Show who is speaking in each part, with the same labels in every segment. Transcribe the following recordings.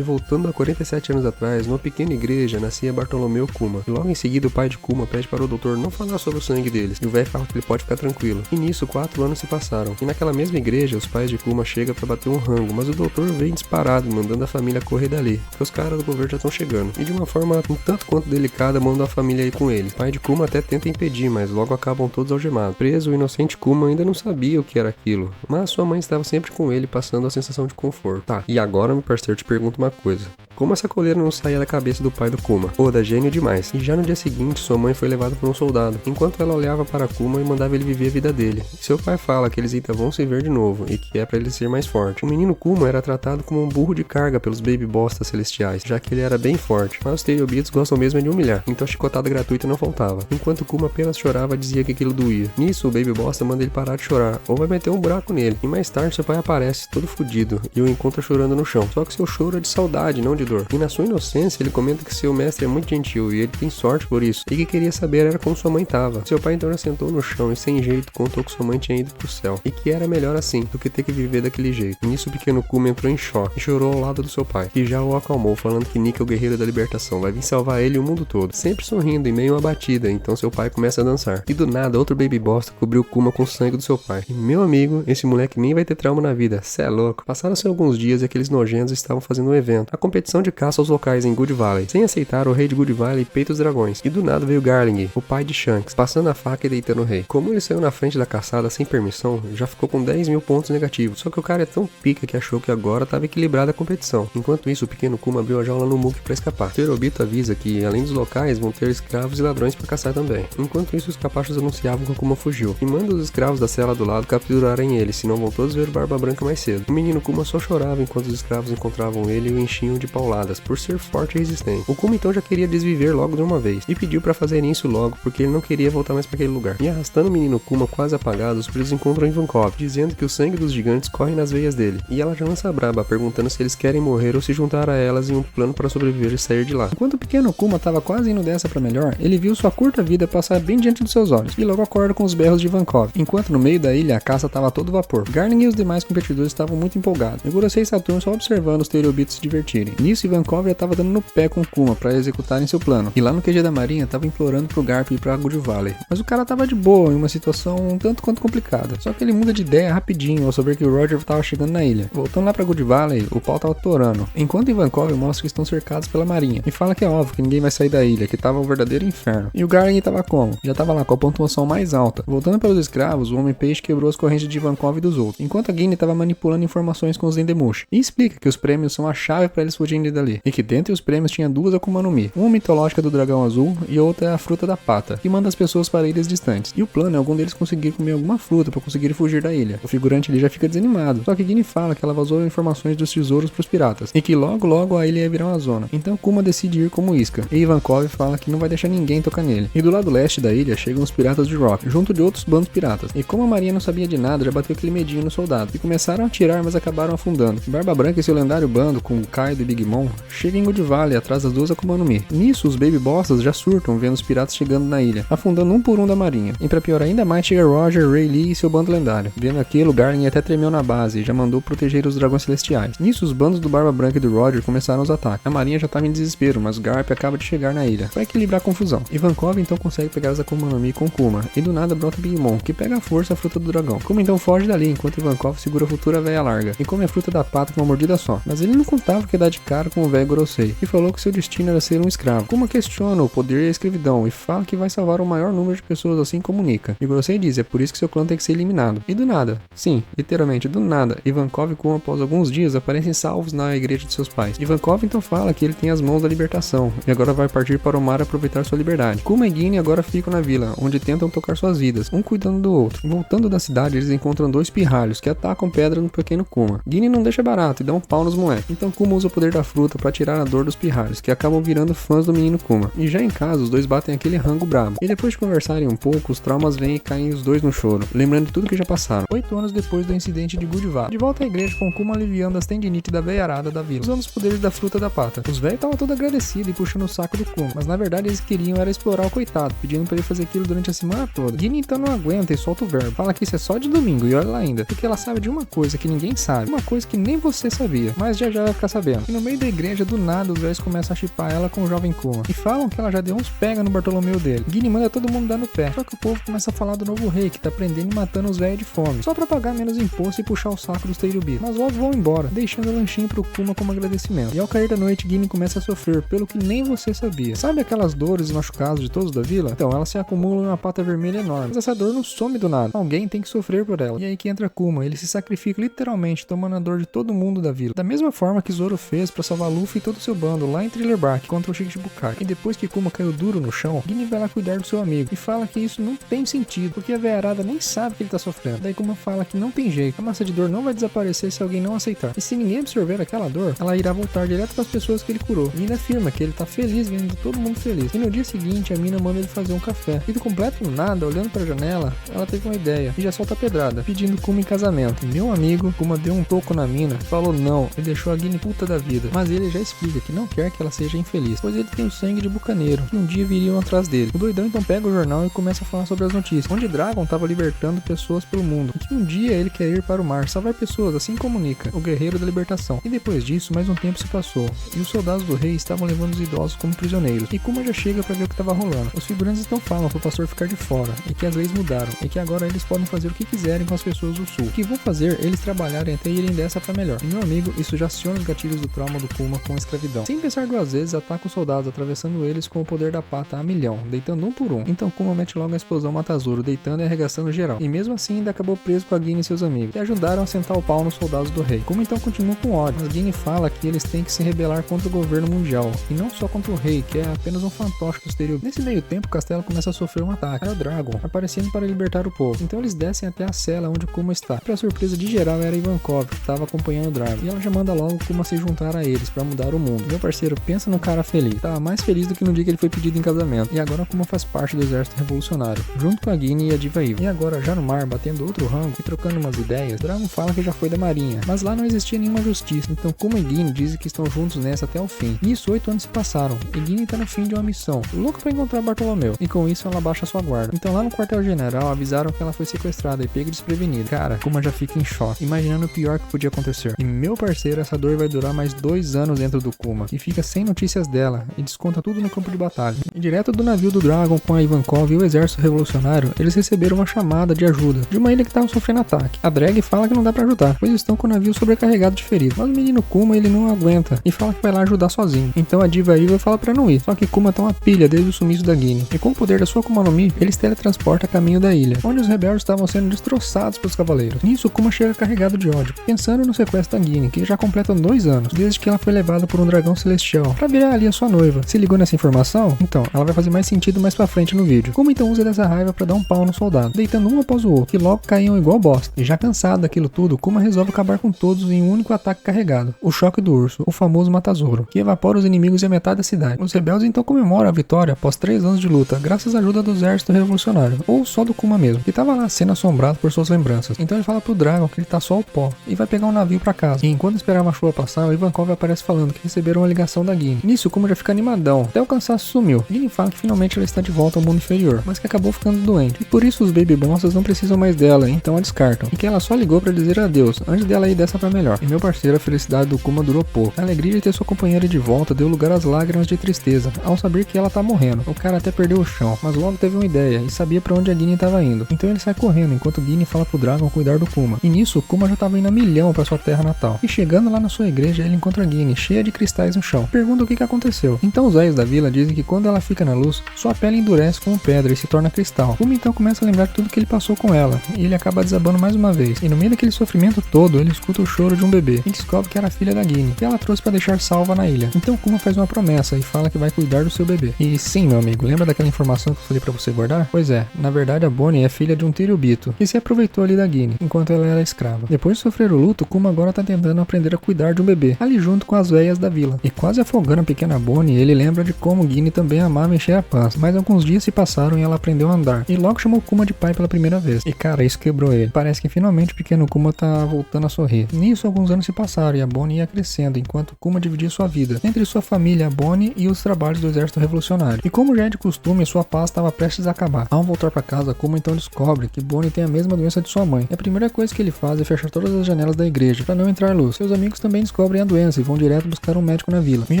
Speaker 1: E voltando a 47 anos atrás, numa pequena igreja, nascia Bartolomeu Kuma. E logo em seguida o pai de Kuma pede para o doutor não falar sobre o sangue deles, e o velho fala que ele pode ficar tranquilo. E nisso 4 anos se passaram. E naquela mesma igreja, os pais de Kuma chegam para bater um rango, mas o doutor vem disparado, mandando a família correr dali, porque os caras do governo já estão chegando. E de uma forma um tanto quanto delicada, manda a família ir com ele. O pai de Kuma até tenta impedir, mas logo acabam todos algemados. Preso, o inocente Kuma ainda não sabia o que era aquilo, mas sua mãe estava sempre com ele, passando a sensação de conforto. Tá, e agora, meu parceiro, te pergunto uma coisa. Como essa coleira não saía da cabeça do pai do Kuma? Oda, gênio demais. E já no dia seguinte, sua mãe foi levada por um soldado, enquanto ela olhava para Kuma e mandava ele viver a vida dele. E seu pai fala que eles ainda vão se ver de novo, e que é para ele ser mais forte. O menino Kuma era tratado como um burro de carga pelos Baby Bostas celestiais, já que ele era bem forte, mas os Tenryubits gostam mesmo de humilhar, então a chicotada gratuita não faltava. Enquanto Kuma apenas chorava, dizia que aquilo doía. Nisso, o Baby Bosta manda ele parar de chorar, ou vai meter um buraco nele. E mais tarde, seu pai aparece, todo fudido, e o encontra chorando no chão. Só que seu choro é de saudade, não de dor. E na sua inocência, ele comenta que seu mestre é muito gentil, e ele tem sorte por isso, e que queria saber era como sua mãe tava. Seu pai então já sentou no chão e sem jeito contou que sua mãe tinha ido pro céu, e que era melhor assim, do que ter que viver daquele jeito. E nisso o pequeno Kuma entrou em choque, e chorou ao lado do seu pai, que já o acalmou, falando que Nika é o guerreiro da libertação, vai vir salvar ele e o mundo todo. Sempre sorrindo e meio abatida, então seu pai começa a dançar. E do nada, outro Baby Bosta cobriu Kuma com o sangue do seu pai. E meu amigo, esse moleque nem vai ter trauma na vida, cê é louco. Passaram-se alguns dias e aqueles nojentos estavam fazendo um evento, a competição de caça aos locais em Good Valley. Sem aceitar, o rei de Good Valley peita os dragões. E do nada veio Garling, o pai de Shanks, passando a faca e deitando o rei. Como ele saiu na frente da caçada sem permissão, já ficou com 10.000 pontos negativos. Só que o cara é tão pica que achou que agora estava equilibrada a competição. Enquanto isso, o pequeno Kuma abriu a jaula no Mook para escapar. Terobito avisa que, além dos locais, vão ter escravos e ladrões para caçar também. Enquanto isso, os capachos anunciavam que o Kuma fugiu. E manda os escravos da cela do lado capturarem ele, senão vão todos ver o Barba Branca mais cedo. O menino Kuma só chorava enquanto os escravos encontravam ele e o enchiam de pauladas, por ser forte e resistente. O Kuma então já queria desviver logo de uma vez, e pediu para fazerem isso logo, porque ele não queria voltar mais para aquele lugar. E arrastando o menino Kuma quase apagado, os presos encontram Ivankov, dizendo que o sangue dos gigantes corre nas veias dele. E ela já lança braba, perguntando se eles querem morrer ou se juntar a elas em um plano para sobreviver e sair de lá. Enquanto o pequeno Kuma estava quase indo dessa para melhor, ele viu sua curta vida passar bem diante dos seus olhos, e logo acorda com os berros de Ivankov. Enquanto no meio da ilha a caça estava a todo vapor. Garling e os demais competidores estavam muito empolgados, e Gorosei e Saturno só observando os Tenryubits se divertirem. Nisso, Ivankov já estava dando no pé com Kuma para executarem seu plano, e lá no QG da marinha estava implorando pro Garp ir pra Good Valley. Mas o cara tava de boa, em uma situação um tanto quanto complicada. Só que ele muda de ideia rapidinho ao saber que o Roger tava chegando na ilha. Voltando lá pra Good Valley, o pau tava torando, enquanto Ivankov mostra que estão cercados pela marinha, e fala que é óbvio que ninguém vai sair da ilha, que tava um verdadeiro inferno. E o Garling tava como? Já tava lá com a pontuação mais alta. Voltando para os escravos, o Homem-Peixe quebrou as correntes de Ivankov e dos outros, enquanto a Guinea tava manipulando informações com os Dendemushi, e explica que os prêmios são a chave para eles fugirem dali, e que dentre os prêmios tinha 2 Akuma no Mi, uma mitológica do dragão azul e outra é a fruta da pata, que manda as pessoas para ilhas distantes. E o plano é algum deles conseguir comer alguma fruta para conseguir fugir da ilha. O figurante ali já fica desanimado, só que Guinea fala que ela vazou informações dos tesouros pros piratas, e que logo a ilha ia virar uma zona. Então Kuma decide ir como isca, e Ivankov fala que não vai deixar ninguém tocar nele. E do lado leste da ilha chegam os piratas de Rock, junto de outros bandos piratas, e como a marinha não sabia de nada, já bateu aquele medinho nos soldados, e começaram a atirar, mas acabaram afundando. Barba Branca e seu lendário bando, com Kaido e Big Mom, chegam em Good Valley atrás das 2 Akuma no Mi. Nisso, os Baby Bostas já surtam vendo os piratas chegando na ilha, afundando um por um da marinha. E pra piorar ainda mais, chega Roger, Ray Lee e seu bando lendário. Vendo aquilo, Garling até tremeu na base e já mandou proteger os dragões celestiais. Nisso, os bandos do Barba Branca e do Roger começaram os ataques. A marinha já estava em desespero, mas Garp acaba de chegar na ilha, para equilibrar a confusão. Ivankov então consegue pegar as Akuma no Mi com Kuma, e do nada brota Big Mom, que pega à força a fruta do dragão. Kuma então foge dali, enquanto Ivankov segura a futura véia larga, e come a fruta da pata com uma mordida só. Mas ele não contava que ia dar de cara com o velho Gorosei, e falou que seu destino era ser um escravo. Kuma questiona o poder e a escravidão, e fala que vai salvar o maior número de pessoas assim como Nika. E Gorosei diz, é por isso que seu clã tem que ser eliminado. E do nada, sim, literalmente do nada, Ivankov e Kuma após alguns dias aparecem salvos na igreja de seus pais. Ivankov então fala que ele tem as mãos da libertação, e agora vai partir para o mar aproveitar sua liberdade. Kuma e Guinea agora ficam na vila, onde tentam tocar suas vidas, um cuidando do outro. Voltando da cidade, eles encontram 2 pirralhos que atacam pedra no pequeno Kuma. Guinea não deixa barato e dá um pau nos moleques. Então Kuma usa o poder da fruta para tirar a dor dos pirralhos, que acabam virando fãs do menino Kuma. E já em casa, os dois batem aquele rango brabo. E depois de conversarem um pouco, os traumas vêm e caem os dois no choro, lembrando de tudo que já passaram. 8 anos depois do incidente de Good Valley. De volta à igreja com Kuma aliviando as tendinites da veiarada da vila, usando os poderes da fruta da pata. Os velhos estavam todos agradecidos e puxando o saco do Kuma, mas na verdade eles queriam era explorar o coitado, pedindo para ele fazer aquilo durante a semana toda. Guinea então não aguenta e solta o verbo. Fala que isso é só de domingo e olha lá ainda, porque ela sabe de uma coisa que ninguém sabe, uma coisa que nem você sabia, mas já vai ficar sabendo. E no meio
Speaker 2: da igreja, do nada, os velhos começam a chipar ela com o jovem Kuma. E falam que ela já deu uns pega no Bartolomeu dele. Ginny manda todo mundo dar no pé. Só que o povo começa a falar do novo rei, que tá prendendo e matando os velhos de fome. Só pra pagar menos imposto e puxar o saco dos Tenryubito. Mas logo vão embora, deixando o lanchinho pro Kuma como agradecimento. E ao cair da noite, Ginny começa a sofrer, pelo que nem você sabia. Sabe aquelas dores e machucados de todos da vila? Então, ela se acumula em uma pata vermelha enorme. Mas essa dor não some do nada. Alguém tem que sofrer por ela. E aí que entra Kuma. Ele se sacrifica literalmente, tomando a dor de todo mundo da vila. Da mesma forma que Zoro fez pra salvar Luffy e todo o seu bando lá em Thriller Bark contra o Shichibukai. E depois que Kuma caiu duro no chão, Ginny vai lá cuidar do seu amigo. E fala que isso não tem sentido, porque a veiarada nem sabe que ele tá sofrendo. Daí Kuma fala que não tem jeito. A massa de dor não vai desaparecer se alguém não aceitar. E se ninguém absorver aquela dor, ela irá voltar direto para as pessoas que ele curou. E ainda afirma que ele tá feliz vendo todo mundo feliz. E no dia seguinte, a mina manda ele fazer um café. E do completo nada, olhando pra janela, ela teve uma ideia e já solta a pedrada, pedindo Kuma em casamento. E meu amigo, Kuma deu um toco na mina, falou não e deixou a Ginny puta da vida. Mas ele já explica que não quer que ela seja infeliz, pois ele tem o sangue de bucaneiro, que um dia viriam atrás dele. O doidão então pega o jornal e começa a falar sobre as notícias, onde Dragon tava libertando pessoas pelo mundo, e que um dia ele quer ir para o mar, salvar pessoas, assim como Nika, o guerreiro da libertação. E depois disso, mais um tempo se passou, e os soldados do rei estavam levando os idosos como prisioneiros, e Kuma já chega para ver o que estava rolando. Os figurantes então falam pro pastor ficar de fora, e que as leis mudaram, e que agora eles podem fazer o que quiserem com as pessoas do sul. O que vão fazer eles trabalharem até irem dessa pra melhor. E meu amigo, isso já aciona os gatilhos do trauma do Kuma com a escravidão. Sem pensar duas vezes, ataca os soldados, atravessando eles com o poder da pata a milhão, deitando um por um. Então Kuma mete logo a explosão mata Zoro, deitando e arregaçando geral. E mesmo assim ainda acabou preso com a Ginny e seus amigos, que ajudaram a sentar o pau nos soldados do rei. Kuma então continua com ódio, mas Ginny fala que eles têm que se rebelar contra o governo mundial, e não só contra o rei, que é apenas um fantoche dos Tenryubito. Nesse meio tempo, o castelo começa a sofrer um ataque. Era o Dragon, aparecendo para libertar o povo. Então eles descem até a cela onde Kuma está. Pra surpresa de geral era Ivankov, que estava acompanhando o Dragon. E ela já manda logo Kuma se juntar a eles para mudar o mundo. Meu parceiro, pensa no cara feliz. Tava mais feliz do que no dia que ele foi pedido em casamento. E agora Kuma faz parte do exército revolucionário, junto com a Ginny e a Diva Eva. E agora já no mar, batendo outro rango e trocando umas ideias, Dragon fala que já foi da marinha, mas lá não existia nenhuma justiça. Então Kuma e Ginny dizem que estão juntos nessa até o fim. Nisso 8 anos se passaram, e Ginny tá no fim de uma missão, louca pra encontrar Bartolomeu. E com isso ela baixa sua guarda. Então lá no quartel-general avisaram que ela foi sequestrada e pega desprevenida. Cara, Kuma já fica em choque, imaginando o pior que podia acontecer. E meu parceiro, essa dor vai durar mais 2 anos dentro do Kuma. E fica sem notícias dela, e desconta tudo no campo de batalha. E direto do navio do Dragon com a Ivankov e o exército revolucionário, eles receberam uma chamada de ajuda de uma ilha que estava sofrendo ataque. A Drag fala que não dá pra ajudar, pois estão com o navio sobrecarregado de feridos. Mas o menino Kuma, ele não aguenta e fala que vai lá ajudar sozinho. Então a Diva Eva fala pra não ir, só que Kuma tá uma pilha desde o sumiço da Ginny. E com o poder da sua Akuma no Mi, eles teletransportam a caminho da ilha, onde os rebeldes estavam sendo destroçados pelos cavaleiros. Nisso, Kuma chega carregado de ódio, pensando no sequestro da Ginny, que já completam 2 anos, desde que ela foi levada por um dragão celestial, pra virar ali a sua noiva. Se ligou nessa informação? Então, ela vai fazer mais sentido mais pra frente no vídeo. Kuma então usa dessa raiva pra dar um pau no soldado, deitando um após o outro, que logo caíam igual bosta. E já cansado daquilo tudo, Kuma resolve acabar com todos em um único ataque carregado, o choque do urso, o famoso Mata-Zoro, que evapora os inimigos e a metade da cidade. Os rebeldes então comemoram a vitória após 3 anos de luta, graças à ajuda do exército revolucionário, ou só do Kuma mesmo, que tava lá sendo assombrado por suas lembranças. Então ele fala pro Dragon que ele tá só o pó, e vai pegar um navio pra casa. E enquanto esperava a chuva passar, o Ivankov aparece falando que receberam uma ligação da Ginny. Nisso, Kuma já fica animadão, até o cansaço sumiu. Ginny fala que finalmente ela está de volta ao mundo inferior, mas que acabou ficando doente, e por isso os Baby Monsters não precisam mais dela, então a descartam, e que ela só ligou pra dizer adeus, antes dela ir dessa pra melhor. E meu parceiro, a felicidade do Kuma durou pouco. A alegria de ter sua companheira de volta deu lugar às lágrimas de tristeza, ao saber que ela tá morrendo. O cara até perdeu o chão, mas logo teve uma ideia, e sabia pra onde a Ginny tava indo. Então ele sai correndo, enquanto Ginny fala pro Dragon cuidar do Kuma. E nisso, o Kuma já tava indo a milhão pra sua terra natal. E chegando lá na sua igreja, ele encontra a Ginny, cheia de cristais no chão. Pergunta o que aconteceu. Então os velhos da vila dizem que quando ela fica na luz, sua pele endurece como pedra e se torna cristal. Kuma então começa a lembrar tudo que ele passou com ela, e ele acaba desabando mais uma vez. E no meio daquele sofrimento todo, ele escuta o choro de um bebê, e descobre que era a filha da Ginny, que ela trouxe pra deixar salva na ilha. Então Kuma faz uma promessa e fala que vai cuidar do seu bebê. E sim, meu amigo, lembra daquela informação que eu falei pra você guardar? Pois é, na verdade a Bonnie é filha de um Tenryubito, que se aproveitou ali da Ginny, enquanto ela era escrava. Depois de sofrer o luto, Kuma agora tá tentando aprender a cuidar de um bebê, ali junto com as velhas da vila. E quase afogando a pequena Bonnie, ele lembra de como Ginny também amava encher a pança. Mas alguns dias se passaram e ela aprendeu a andar, e logo chamou Kuma de pai pela primeira vez. E cara, isso quebrou ele. Parece que finalmente o pequeno Kuma tá voltando a sorrir. Nisso, alguns anos se passaram e a Bonnie ia crescendo, enquanto Kuma dividia sua vida entre sua família, a Bonnie, e os trabalhos do exército revolucionário. E como já é de costume, sua paz estava prestes a acabar. Ao voltar para casa, Kuma então descobre que Bonnie tem a mesma doença de sua mãe. E a primeira coisa que ele faz é fechar todas as janelas da igreja para não entrar luz. Seus amigos também descobrem a doença e vão direto buscar um médico na vila. E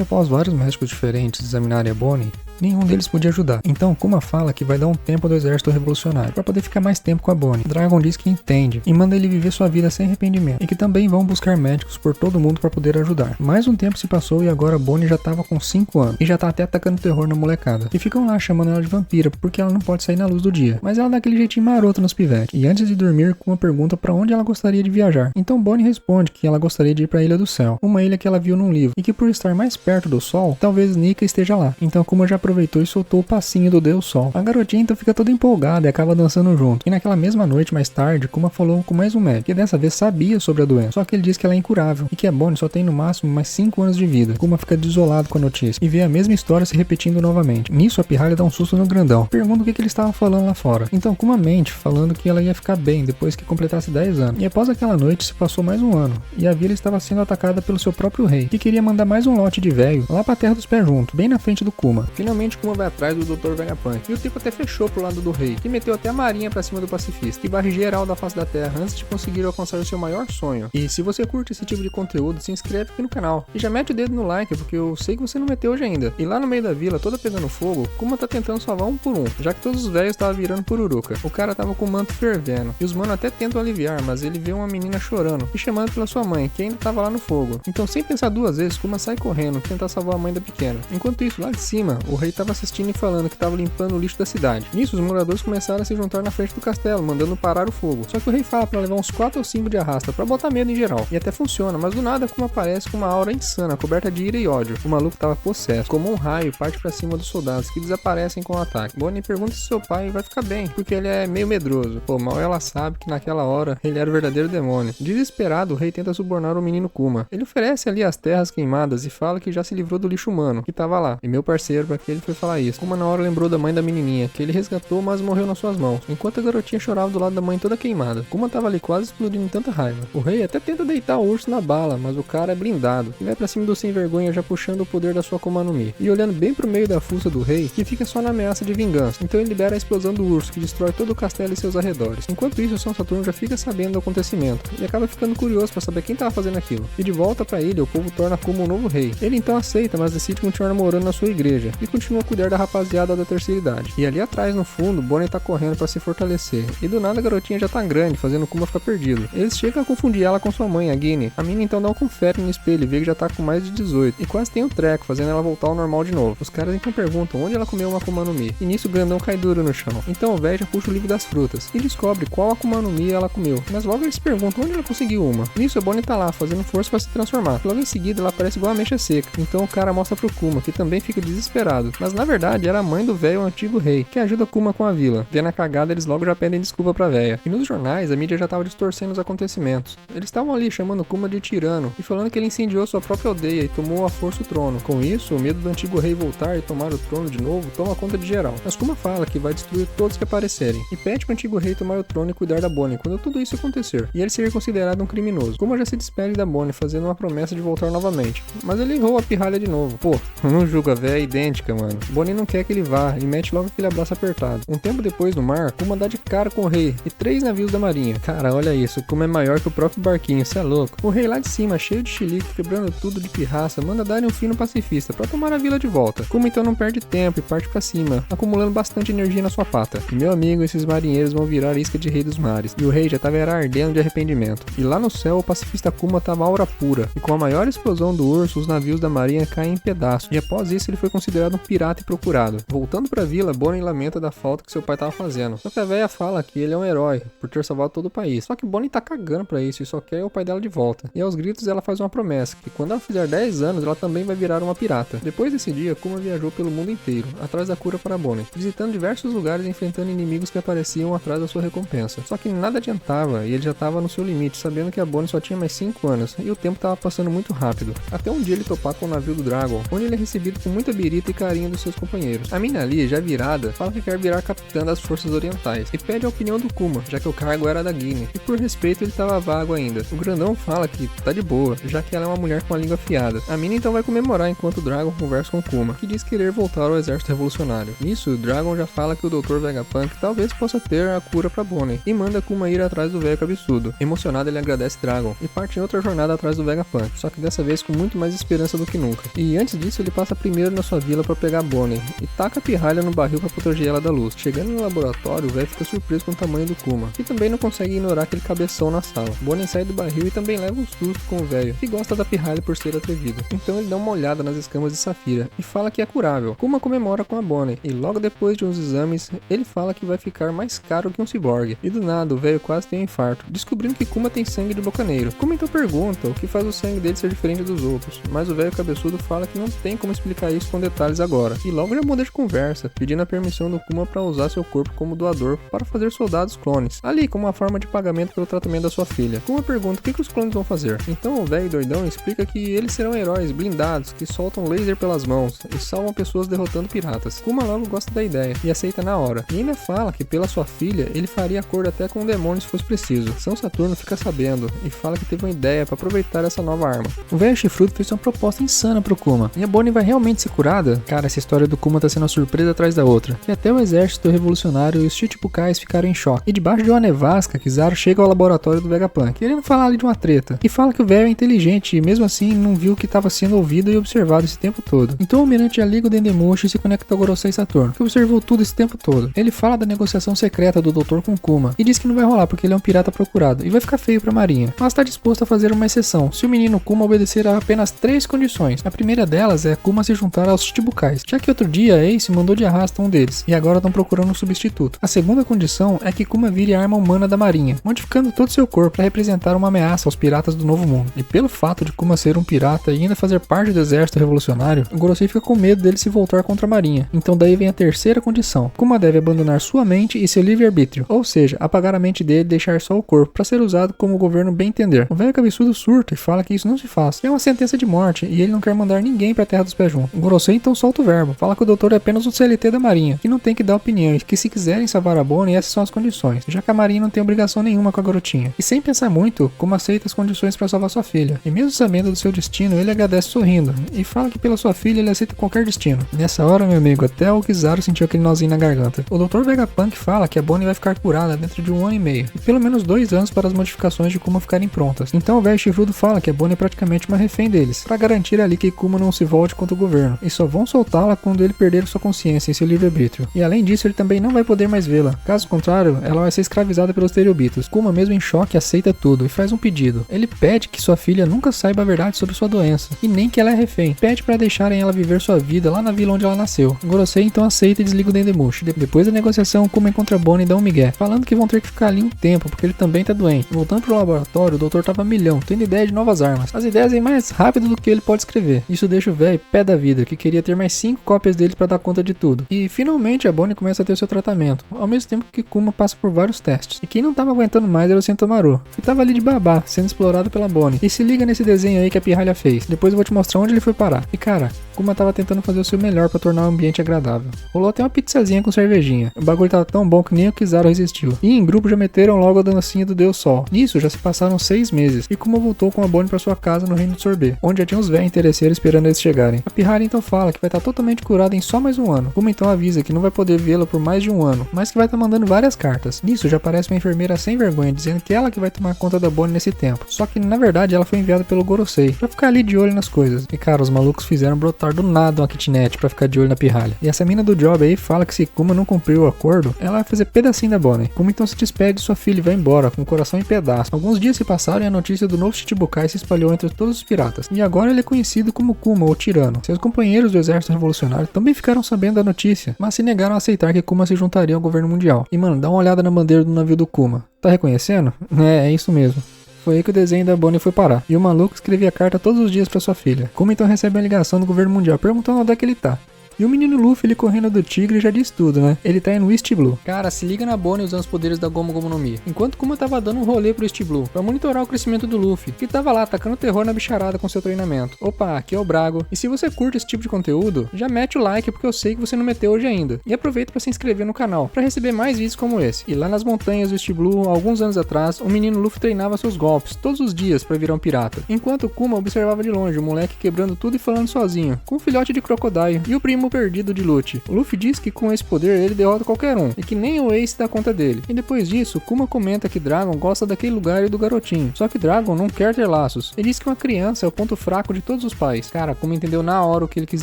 Speaker 2: após vários médicos diferentes examinarem a Bonnie, nenhum deles podia ajudar. Então Kuma fala que vai dar um tempo do exército revolucionário para poder ficar mais tempo com a Bonnie. Dragon diz que entende e manda ele viver sua vida sem arrependimento e que também vão buscar médicos por todo mundo para poder ajudar. Mais um tempo se passou e agora Bonnie já tava com 5 anos e já tá até atacando terror na molecada. E ficam lá chamando ela de vampira porque ela não pode sair na luz do dia. Mas ela dá aquele jeitinho maroto nos pivetes. E antes de dormir, Kuma pergunta para onde ela gostaria de viajar. Então Bonnie responde que ela gostaria de ir para a Ilha do Céu, uma ilha que ela viu num livro e que por estar mais perto do sol, talvez Nika esteja lá. Então Kuma já aproveitou e soltou o passinho do Deus Sol. A garotinha então fica toda empolgada e acaba dançando junto. E naquela mesma noite, mais tarde, Kuma falou com mais um médico, que dessa vez sabia sobre a doença, só que ele diz que ela é incurável e que a Bonnie só tem no máximo mais 5 anos de vida. Kuma fica desolado com a notícia e vê a mesma história se repetindo novamente. Nisso a pirralha dá um susto no grandão, pergunta o que ele estava falando lá fora. Então Kuma mente, falando que ela ia ficar bem depois que completasse 10 anos. E após aquela noite se passou mais um ano, e a vila estava sendo atacada pelo seu próprio rei, que queria mandar mais um lote de velho lá pra Terra dos Pés Juntos, bem na frente do Kuma. Finalmente Kuma vai atrás do Dr. Vegapunk, e o tempo até fechou pro lado do rei, que meteu até a marinha pra cima do pacifista, e varre geral da face da terra antes de conseguir alcançar o seu maior sonho. E se você curte esse tipo de conteúdo, se inscreve aqui no canal, e já mete o dedo no like, porque eu sei que você não meteu hoje ainda. E lá no meio da vila, toda pegando fogo, Kuma tá tentando salvar um por um, já que todos os velhos estavam virando pururuca. O cara tava com o manto fervendo, e os manos até tentam aliviar, mas ele vê uma menina chorando, e chamando pela sua mãe, que ainda tava lá no fogo. Então sem pensar duas vezes, Kuma sai correndo, tentar salvar a mãe da pequena. Enquanto isso, lá de cima, o rei tava assistindo e falando que tava limpando o lixo da cidade. Nisso, os moradores começaram a se juntar na frente do castelo, mandando parar o fogo. Só que o rei fala pra levar uns 4 ou 5 de arrasta, pra botar medo em geral. E até funciona, mas do nada Kuma aparece com uma aura insana, coberta de ira e ódio. O maluco tava possesso, como um raio parte pra cima dos soldados, que desaparecem com o ataque. Bonnie pergunta se seu pai vai ficar bem, porque ele é meio medroso. Pô, mal ela sabe que naquela hora ele era o verdadeiro demônio. Desesperado, o rei tenta subornar o menino Kuma. Ele oferece ali as terras queimadas e fala que já se livrou do lixo humano, que tava lá. E meu parceiro, pra que ele foi falar isso? Kuma na hora lembrou da mãe da menininha, que ele resgatou, mas morreu nas suas mãos, enquanto a garotinha chorava do lado da mãe toda queimada. Kuma tava ali quase explodindo em tanta raiva. O rei até tenta deitar o urso na bala, mas o cara é blindado, e vai pra cima do sem vergonha já puxando o poder da sua Akuma no Mi, e olhando bem pro meio da fuça do rei, que fica só na ameaça de vingança. Então ele libera a explosão do urso, que destrói todo o castelo e seus arredores. Enquanto isso, o São Saturno já fica sabendo do acontecimento, e acaba ficando curioso pra saber quem tava fazendo aquilo. E de volta pra ilha, o povo torna Kuma um novo rei. Ele então aceita, mas decide continuar morando na sua igreja, e continua a cuidar da rapaziada da terceira idade. E ali atrás, no fundo, Bonnie tá correndo pra se fortalecer, e do nada a garotinha já tá grande, fazendo Kuma ficar perdido. Eles chegam a confundir ela com sua mãe, a Guinea. A mina então dá um confere no espelho e vê que já tá com mais de 18, e quase tem um treco, fazendo ela voltar ao normal de novo. Os caras então perguntam onde ela comeu uma Akuma no Mi, e nisso o grandão cai duro no chão. Então o velho já puxa o livro das frutas, e descobre qual Akuma no Mi ela comeu, mas logo eles perguntam onde ela conseguiu uma. Nisso a Bonnie tá lá, fazendo força pra se transformar. Logo em seguida ela parece igual a mecha seca, então o cara mostra pro Kuma, que também fica desesperado, mas na verdade era a mãe do velho antigo rei, que ajuda Kuma com a vila. Vendo a cagada, eles logo já pedem desculpa pra véia. E nos jornais, a mídia já tava distorcendo os acontecimentos. Eles estavam ali chamando Kuma de tirano, e falando que ele incendiou sua própria aldeia e tomou à força o trono. Com isso, o medo do antigo rei voltar e tomar o trono de novo toma conta de geral. Mas Kuma fala que vai destruir todos que aparecerem, e pede pro antigo rei tomar o trono e cuidar da Bonnie quando tudo isso acontecer, e ele seria considerado um criminoso. Kuma já se despede da Bonnie, fazendo uma promessa de voltar novamente. Mas ele errou a pirralha de novo. Pô, não julga, a véia é idêntica, mano. Bonnie não quer que ele vá, e mete logo aquele abraço apertado. Um tempo depois, no mar, Kuma dá de cara com o rei e 3 navios da marinha. Cara, olha isso, Kuma é maior que o próprio barquinho, cê é louco. O rei lá de cima, cheio de chilique, quebrando tudo de pirraça, manda dar um fim no pacifista pra tomar a vila de volta. Kuma então não perde tempo e parte pra cima, acumulando bastante energia na sua pata. E meu amigo, esses marinheiros vão virar isca de rei dos mares. E o rei já tava ardendo de arrependimento. E lá no céu, o pacifista Kuma tava aura pura, e com a maior explosão do urso, os navios da marinha caem em pedaços. E após isso, ele foi considerado um pirata e procurado. Voltando pra vila, Bonnie lamenta da falta que seu pai tava fazendo. Só que a véia fala que ele é um herói, por ter salvado todo o país. Só que Bonnie tá cagando pra isso e só quer o pai dela de volta. E aos gritos ela faz uma promessa, que quando ela fizer 10 anos, ela também vai virar uma pirata. Depois desse dia, Kuma viajou pelo mundo inteiro, atrás da cura para Bonnie, visitando diversos lugares e enfrentando inimigos que apareciam atrás da sua recompensa. Só que nada adiantava, e ele já tava no seu limite, sabendo que a Bonnie só tinha mais 5 anos, e o tempo tava passando muito rápido. Até um dia ele topar com o navio do Dragon, onde ele é recebido com muita birita e carinho linha dos seus companheiros. A mina ali, já virada, fala que quer virar capitã das forças orientais e pede a opinião do Kuma, já que o cargo era da Guine, e por respeito ele tava vago ainda. O grandão fala que tá de boa, já que ela é uma mulher com a língua afiada. A mina então vai comemorar enquanto o Dragon conversa com o Kuma, que diz querer voltar ao exército revolucionário. Nisso, o Dragon já fala que o Dr. Vegapunk talvez possa ter a cura pra Bonnie, e manda Kuma ir atrás do velho cabeçudo. Emocionado, ele agradece Dragon e parte em outra jornada atrás do Vegapunk, só que dessa vez com muito mais esperança do que nunca. E antes disso, ele passa primeiro na sua vila pra pegar Bonnie e taca a pirralha no barril pra proteger ela da luz. Chegando no laboratório, o velho fica surpreso com o tamanho do Kuma, que também não consegue ignorar aquele cabeção na sala. Bonnie sai do barril e também leva um susto com o velho, que gosta da pirralha por ser atrevido. Então ele dá uma olhada nas escamas de Safira e fala que é curável. Kuma comemora com a Bonnie e logo depois de uns exames, ele fala que vai ficar mais caro que um ciborgue. E do nada, o velho quase tem um infarto, descobrindo que Kuma tem sangue de bocaneiro. Kuma então pergunta o que faz o sangue dele ser diferente dos outros, mas o velho cabeçudo fala que não tem como explicar isso com detalhes agora. E logo já muda de conversa, pedindo a permissão do Kuma para usar seu corpo como doador para fazer soldados clones, ali como uma forma de pagamento pelo tratamento da sua filha. Kuma pergunta o que os clones vão fazer. Então o velho doidão explica que eles serão heróis blindados que soltam laser pelas mãos e salvam pessoas derrotando piratas. Kuma logo gosta da ideia e aceita na hora. E ainda fala que pela sua filha ele faria acordo até com o demônio se fosse preciso. São Saturno fica sabendo e fala que teve uma ideia para aproveitar essa nova arma. O velho chifrudo fez uma proposta insana pro Kuma. E a Bonnie vai realmente ser curada? Cara, essa história do Kuma tá sendo uma surpresa atrás da outra. E até o exército revolucionário e os Chichibukais ficaram em choque. E debaixo de uma nevasca, Kizaru chega ao laboratório do Vegapunk, querendo falar ali de uma treta. E fala que o velho é inteligente e mesmo assim não viu que estava sendo ouvido e observado esse tempo todo. Então o almirante já liga o Dendemushi e se conecta ao Gorosei Saturno, que observou tudo esse tempo todo. Ele fala da negociação secreta do Dr. com Kuma e diz que não vai rolar porque ele é um pirata procurado e vai ficar feio pra marinha. Mas está disposto a fazer uma exceção se o menino Kuma obedecer a apenas 3 condições. A primeira delas é Kuma se juntar aos Chichibukais, já que outro dia Ace mandou de arrasta um deles e agora estão procurando um substituto. A segunda condição é que Kuma vire a arma humana da marinha, modificando todo seu corpo para representar uma ameaça aos piratas do Novo Mundo. E pelo fato de Kuma ser um pirata e ainda fazer parte do exército revolucionário, o Gorosei fica com medo dele se voltar contra a marinha. Então daí vem a terceira condição. Kuma deve abandonar sua mente e seu livre-arbítrio, ou seja, apagar a mente dele e deixar só o corpo para ser usado como o governo bem entender. O velho cabeçudo surta e fala que isso não se faz, que é uma sentença de morte e ele não quer mandar ninguém pra Terra dos Pés Juntos. O Gorosei então solta o verbo, fala que o doutor é apenas um CLT da marinha, que não tem que dar opinião e que se quiserem salvar a Bonnie, essas são as condições, já que a marinha não tem obrigação nenhuma com a garotinha. E sem pensar muito, Kuma aceita as condições para salvar sua filha. E mesmo sabendo do seu destino, ele agradece sorrindo e fala que pela sua filha ele aceita qualquer destino. Nessa hora, meu amigo, até o Kizaru sentiu aquele nozinho na garganta. O Dr. Vegapunk fala que a Bonnie vai ficar curada dentro de 1 ano e meio, e pelo menos 2 anos para as modificações de Kuma ficarem prontas. Então o velho chifrudo fala que a Bonnie é praticamente uma refém deles, para garantir ali que Kuma não se volte contra o governo, e só vão soltá-la quando ele perder sua consciência e seu livre-arbítrio. E além disso, ele também não vai poder mais vê-la. Caso contrário, ela vai ser escravizada pelos Teriobitos. Kuma, mesmo em choque, aceita tudo e faz um pedido. Ele pede que sua filha nunca saiba a verdade sobre sua doença, e nem que ela é refém. Pede para deixarem ela viver sua vida lá na vila onde ela nasceu. O Gorosei então aceita e desliga o Dendemushi. Depois da negociação, Kuma encontra Bonnie e dá um migué, falando que vão ter que ficar ali um tempo, porque ele também tá doente. Voltando pro laboratório, o doutor tava milhão, tendo ideia de novas armas. As ideias vêm mais rápido do que ele pode escrever. Isso deixa o velho pé da vida, que queria ter mais 5 cópias deles para dar conta de tudo. E finalmente a Bonnie começa a ter o seu tratamento, ao mesmo tempo que Kuma passa por vários testes. E quem não tava aguentando mais era o Sentomaru, que tava ali de babá, sendo explorado pela Bonnie. E se liga nesse desenho aí que a pirralha fez. Depois eu vou te mostrar onde ele foi parar. E cara, Kuma tava tentando fazer o seu melhor para tornar o ambiente agradável. Rolou até uma pizzazinha com cervejinha. O bagulho tava tão bom que nem o Kizaru resistiu. E em grupo já meteram logo a dancinha do Deus Sol. Nisso já se passaram 6 meses. E Kuma voltou com a Bonnie para sua casa no Reino do Sorbet, onde já tinha uns velhos interesseiros esperando eles chegarem. A pirralha então fala que vai estar totalmente curada em só mais 1 ano. Kuma então avisa que não vai poder vê-la por mais de 1 ano, mas que vai estar mandando várias cartas. Nisso já aparece uma enfermeira sem vergonha, dizendo que ela que vai tomar conta da Bonnie nesse tempo. Só que na verdade ela foi enviada pelo Gorosei, pra ficar ali de olho nas coisas. E cara, os malucos fizeram brotar do nada uma kitnet pra ficar de olho na pirralha. E essa mina do job aí fala que se Kuma não cumprir o acordo, ela vai fazer pedacinho da Bonnie. Kuma então se despede de sua filha e vai embora, com o coração em pedaços. Alguns dias se passaram e a notícia do novo Chichibukai se espalhou entre todos os piratas. E agora ele é conhecido como Kuma, ou Tirano. Seus companheiros do exército revolucionário também ficaram sabendo da notícia, mas se negaram a aceitar que Kuma se juntaria ao governo mundial. E mano, dá uma olhada na bandeira do navio do Kuma. Tá reconhecendo? É isso mesmo. Foi aí que o desenho da Bonnie foi parar. E o maluco escrevia carta todos os dias pra sua filha. Kuma então recebe uma ligação do governo mundial perguntando onde é que ele tá. E o menino Luffy, ele correndo do tigre, já diz tudo, né? Ele tá indo no East Blue. Cara, se liga na Bonnie usando os poderes da Gomu Gomu no Mi. Enquanto Kuma tava dando um rolê pro East Blue, pra monitorar o crescimento do Luffy, que tava lá atacando terror na bicharada com seu treinamento. Opa, aqui é o Brago. E se você curte esse tipo de conteúdo, já mete o like porque eu sei que você não meteu hoje ainda. E aproveita pra se inscrever no canal, pra receber mais vídeos como esse. E lá nas montanhas do East Blue, alguns anos atrás, o menino Luffy treinava seus golpes, todos os dias, pra virar um pirata. Enquanto Kuma observava de longe o moleque quebrando tudo e falando sozinho, com um filhote de crocodile e o primo perdido de Lute. O Luffy diz que com esse poder ele derrota qualquer um, e que nem o Ace dá conta dele. E depois disso, Kuma comenta que Dragon gosta daquele lugar e do garotinho. Só que Dragon não quer ter laços. Ele diz que uma criança é o ponto fraco de todos os pais. Cara, Kuma entendeu na hora o que ele quis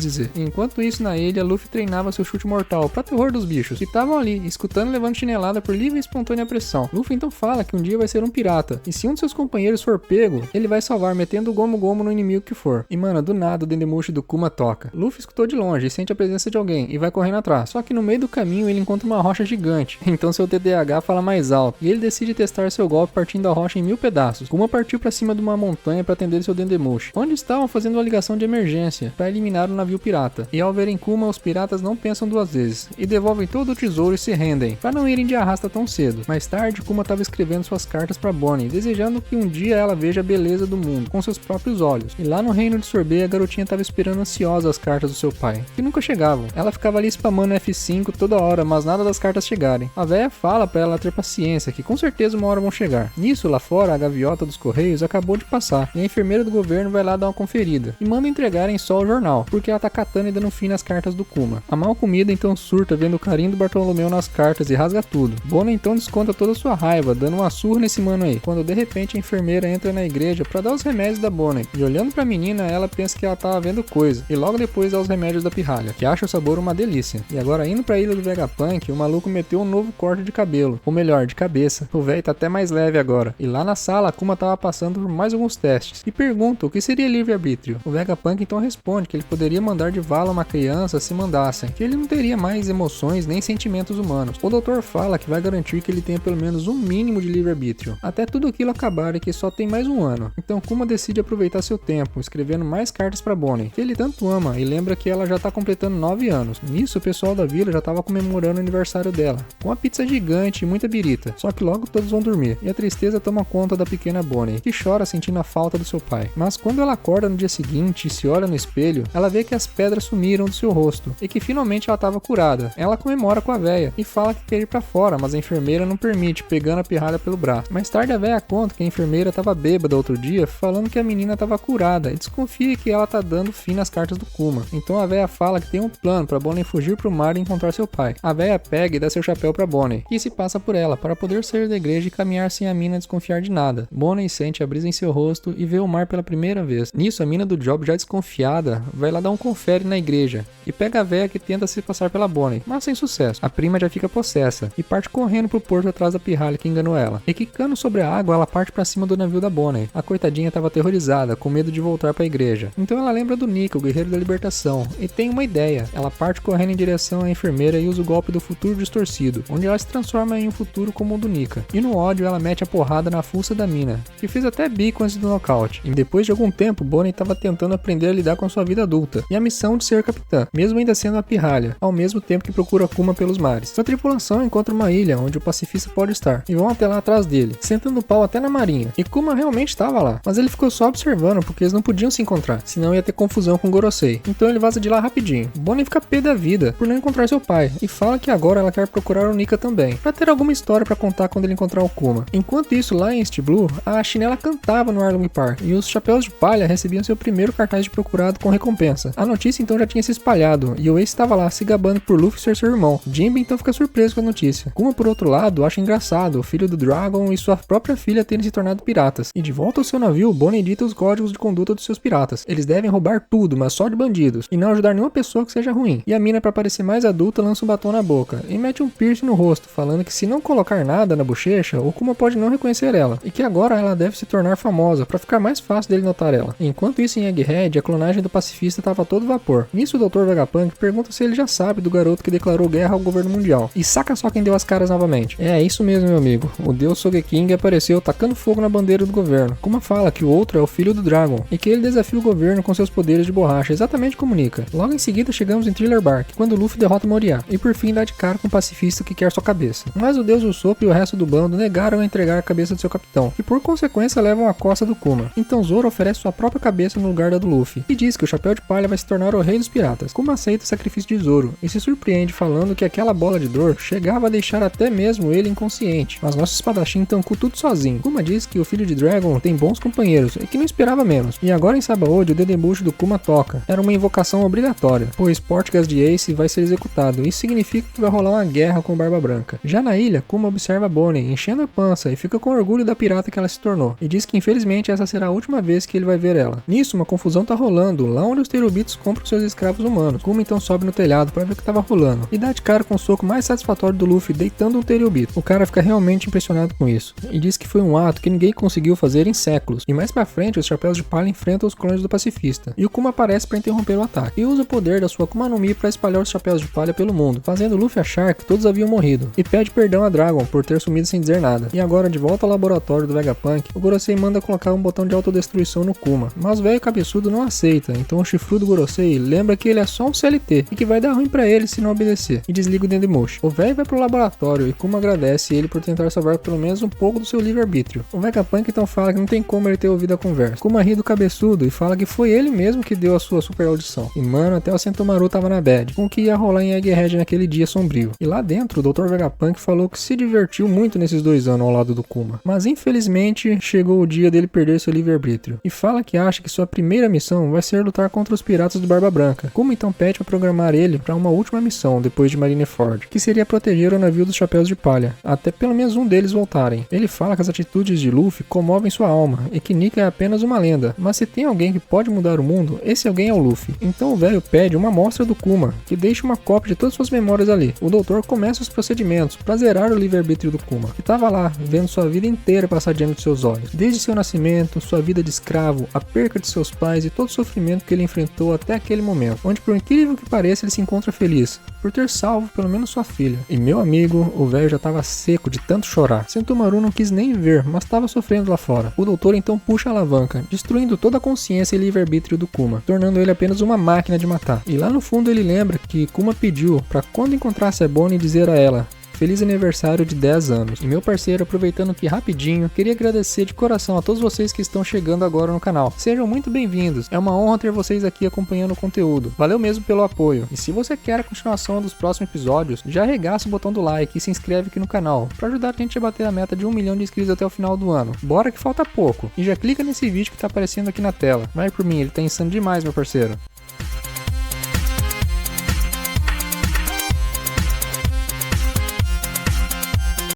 Speaker 2: dizer. Enquanto isso, na ilha, Luffy treinava seu chute mortal pra terror dos bichos, que estavam ali, escutando e levando chinelada por livre e espontânea pressão. Luffy então fala que um dia vai ser um pirata, e se um de seus companheiros for pego, ele vai salvar metendo o Gomu Gomu no inimigo que for. E mano, do nada o Dendemushi do Kuma toca. Luffy escutou de longe e sente a presença de alguém, e vai correndo atrás. Só que no meio do caminho ele encontra uma rocha gigante, então seu TDAH fala mais alto, e ele decide testar seu golpe partindo da rocha em 1000 pedaços. Kuma partiu pra cima de uma montanha para atender seu Dendemushi, onde estavam fazendo uma ligação de emergência para eliminar o navio pirata. E ao verem Kuma, os piratas não pensam duas vezes, e devolvem todo o tesouro e se rendem, para não irem de arrasta tão cedo. Mais tarde, Kuma estava escrevendo suas cartas para Bonnie, desejando que um dia ela veja a beleza do mundo com seus próprios olhos. E lá no reino de Sorbet, a garotinha estava esperando ansiosa as cartas do seu pai, que nunca chegavam. Ela ficava ali spamando F5 toda hora, mas nada das cartas chegarem. A véia fala para ela ter paciência, que com certeza uma hora vão chegar. Nisso, lá fora, a gaviota dos correios acabou de passar, e a enfermeira do governo vai lá dar uma conferida, e manda entregarem só o jornal, porque ela tá catando e dando fim nas cartas do Kuma. A mal comida então surta vendo o carinho do Bartolomeu nas cartas e rasga tudo. Bonnie então desconta toda a sua raiva, dando uma surra nesse mano aí, quando de repente a enfermeira entra na igreja pra dar os remédios da Bonnie, e olhando pra menina, ela pensa que ela tava vendo coisa, e logo depois dá os remédios da pirralha, que acha o sabor uma delícia. E agora indo pra ilha do Vegapunk, o maluco meteu um novo corte de cabelo, ou melhor, de cabeça. O velho tá até mais leve agora. E lá na sala, a Kuma tava passando por mais alguns testes, e pergunta o que seria livre-arbítrio. O Vegapunk então responde que ele poderia mandar de vala uma criança se mandassem, que ele não teria mais emoções nem sentimentos humanos. O doutor fala que vai garantir que ele tenha pelo menos um mínimo de livre-arbítrio, até tudo aquilo acabar e que só tem mais um ano. Então Kuma decide aproveitar seu tempo, escrevendo mais cartas pra Bonnie, que ele tanto ama, e lembra que ela já tá completando 9 anos. Nisso, o pessoal da vila já tava comemorando o aniversário dela, com uma pizza gigante e muita birita. Só que logo todos vão dormir, e a tristeza toma conta da pequena Bonnie, que chora sentindo a falta do seu pai. Mas quando ela acorda no dia seguinte e se olha no espelho, ela vê que as pedras sumiram do seu rosto, e que finalmente ela estava curada. Ela comemora com a véia, e fala que quer ir pra fora, mas a enfermeira não permite, pegando a pirralha pelo braço. Mais tarde a véia conta que a enfermeira estava bêbada outro dia, falando que a menina estava curada, e desconfia que ela tá dando fim nas cartas do Kuma. Então a véia fala que tem um plano pra Bonnie fugir pro mar e encontrar seu pai. A véia pega e dá seu chapéu pra Bonnie, que se passa por ela, para poder sair da igreja e caminhar sem a mina desconfiar de nada. Bonnie sente a brisa em seu rosto e vê o mar pela primeira vez. Nisso, a mina do Job, já desconfiada, vai lá dar um confere na igreja, e pega a véia que tenta se passar pela Bonnie, mas sem sucesso. A prima já fica possessa, e parte correndo pro porto atrás da pirralha que enganou ela. E quicando sobre a água, ela parte pra cima do navio da Bonnie. A coitadinha tava aterrorizada, com medo de voltar pra igreja. Então ela lembra do Nika, o guerreiro da libertação, e tem uma ideia. Ela parte correndo em direção à enfermeira e usa o golpe do futuro distorcido, onde ela se transforma em um futuro como o do Nika. E no ódio, ela mete a porrada na fuça da mina, que fez até bico antes do nocaute. E depois de algum tempo, Bonnie estava tentando aprender a lidar com sua vida adulta e a missão de ser capitã, mesmo ainda sendo uma pirralha, ao mesmo tempo que procura Kuma pelos mares. Sua tripulação encontra uma ilha onde o pacifista pode estar, e vão até lá atrás dele, sentando o pau até na marinha. E Kuma realmente estava lá, mas ele ficou só observando porque eles não podiam se encontrar, senão ia ter confusão com Gorosei. Então ele vaza de lá rapidinho. Bonnie fica pé da vida por não encontrar seu pai, e fala que agora ela quer procurar o Nika também, pra ter alguma história pra contar quando ele encontrar o Kuma. Enquanto isso, lá em East Blue, a chinela cantava no Arlong Park, e os chapéus de palha recebiam seu primeiro cartaz de procurado com recompensa. A notícia então já tinha se espalhado, e o Ace estava lá se gabando por Luffy ser seu irmão. Jinbe então fica surpreso com a notícia. Kuma, por outro lado, acha engraçado o filho do Dragon e sua própria filha terem se tornado piratas. E de volta ao seu navio, Bonnie dita os códigos de conduta dos seus piratas. Eles devem roubar tudo, mas só de bandidos, e não ajudar nenhuma pessoa que seja ruim. E a mina, pra parecer mais adulta, lança um batom na boca e mete um piercing no rosto, falando que se não colocar nada na bochecha, o Kuma pode não reconhecer ela, e que agora ela deve se tornar famosa pra ficar mais fácil dele notar ela. Enquanto isso, em Egghead, a clonagem do pacifista estava a todo vapor. Nisso, o Dr. Vegapunk pergunta se ele já sabe do garoto que declarou guerra ao governo mundial. E saca só quem deu as caras novamente. É isso mesmo, meu amigo. O deus Sogeking apareceu tacando fogo na bandeira do governo. Kuma fala que o outro é o filho do Dragon, e que ele desafia o governo com seus poderes de borracha, exatamente como Nika. Logo em seguida, seguida chegamos em Thriller Bark, quando Luffy derrota Moriá, e por fim dá de cara com um pacifista que quer sua cabeça. Mas o deus Usopp e o resto do bando negaram a entregar a cabeça de seu capitão, e por consequência levam a costa do Kuma. Então Zoro oferece sua própria cabeça no lugar da do Luffy, e diz que o Chapéu de Palha vai se tornar o rei dos piratas. Kuma aceita o sacrifício de Zoro, e se surpreende falando que aquela bola de dor chegava a deixar até mesmo ele inconsciente, mas nosso espadachim tancou tudo sozinho. Kuma diz que o filho de Dragon tem bons companheiros, e que não esperava menos. E agora em Sabaody o Dedembushi do Kuma toca. Era uma invocação obrigatória, pois Portgas de Ace vai ser executado, isso significa que vai rolar uma guerra com Barba Branca. Já na ilha, Kuma observa Bonnie enchendo a pança e fica com orgulho da pirata que ela se tornou, e diz que infelizmente essa será a última vez que ele vai ver ela. Nisso, uma confusão tá rolando, lá onde os Terubitos compram seus escravos humanos. Kuma então sobe no telhado para ver o que tava rolando, e dá de cara com o soco mais satisfatório do Luffy deitando um Terubito. O cara fica realmente impressionado com isso, e diz que foi um ato que ninguém conseguiu fazer em séculos. E mais pra frente, os Chapéus de Palha enfrentam os clones do pacifista, e o Kuma aparece para interromper o ataque, e usa o poder da sua Akuma no Mi para espalhar os Chapéus de Palha pelo mundo, fazendo Luffy achar que todos haviam morrido, e pede perdão a Dragon por ter sumido sem dizer nada. E agora, de volta ao laboratório do Vegapunk, o Gorosei manda colocar um botão de autodestruição no Kuma, mas o velho cabeçudo não aceita, então o chifrudo Gorosei lembra que ele é só um CLT, e que vai dar ruim pra ele se não obedecer, e desliga o Dendemushi. O velho vai pro laboratório e Kuma agradece ele por tentar salvar pelo menos um pouco do seu livre-arbítrio. O Vegapunk então fala que não tem como ele ter ouvido a conversa. Kuma ri do cabeçudo e fala que foi ele mesmo que deu a sua super audição. E mano, até o Sentomaru tava na bad, com o que ia rolar em Egghead naquele dia sombrio. E lá dentro, o Dr. Vegapunk falou que se divertiu muito nesses 2 anos ao lado do Kuma, mas infelizmente chegou o dia dele perder seu livre-arbítrio, e fala que acha que sua primeira missão vai ser lutar contra os piratas do Barba Branca. Kuma então pede para programar ele para uma última missão depois de Marineford, que seria proteger o navio dos Chapéus de Palha, até pelo menos um deles voltarem. Ele fala que as atitudes de Luffy comovem sua alma, e que Nika é apenas uma lenda, mas se tem alguém que pode mudar o mundo, esse alguém é o Luffy. Então o velho pede uma amostra do Kuma, que deixa uma cópia de todas suas memórias ali. O doutor começa os procedimentos para zerar o livre-arbítrio do Kuma, que estava lá, vendo sua vida inteira passar diante de seus olhos. Desde seu nascimento, sua vida de escravo, a perca de seus pais e todo o sofrimento que ele enfrentou até aquele momento, onde por incrível que pareça ele se encontra feliz, por ter salvo pelo menos sua filha. E meu amigo, o velho já estava seco de tanto chorar. Sentomaru não quis nem ver, mas estava sofrendo lá fora. O doutor então puxa a alavanca, destruindo toda a consciência e livre-arbítrio do Kuma, tornando ele apenas uma máquina de matar. E lá no fundo ele lembra que Kuma pediu para quando encontrasse a Bonnie dizer a ela: feliz aniversário de 10 anos. E meu parceiro, aproveitando aqui rapidinho, queria agradecer de coração a todos vocês que estão chegando agora no canal. Sejam muito bem-vindos. É uma honra ter vocês aqui acompanhando o conteúdo. Valeu mesmo pelo apoio. E se você quer a continuação dos próximos episódios, já arregaça o botão do like e se inscreve aqui no canal, para ajudar a gente a bater a meta de 1 milhão de inscritos até o final do ano. Bora que falta pouco. E já clica nesse vídeo que tá aparecendo aqui na tela. Vai por mim, ele tá insano demais, meu parceiro.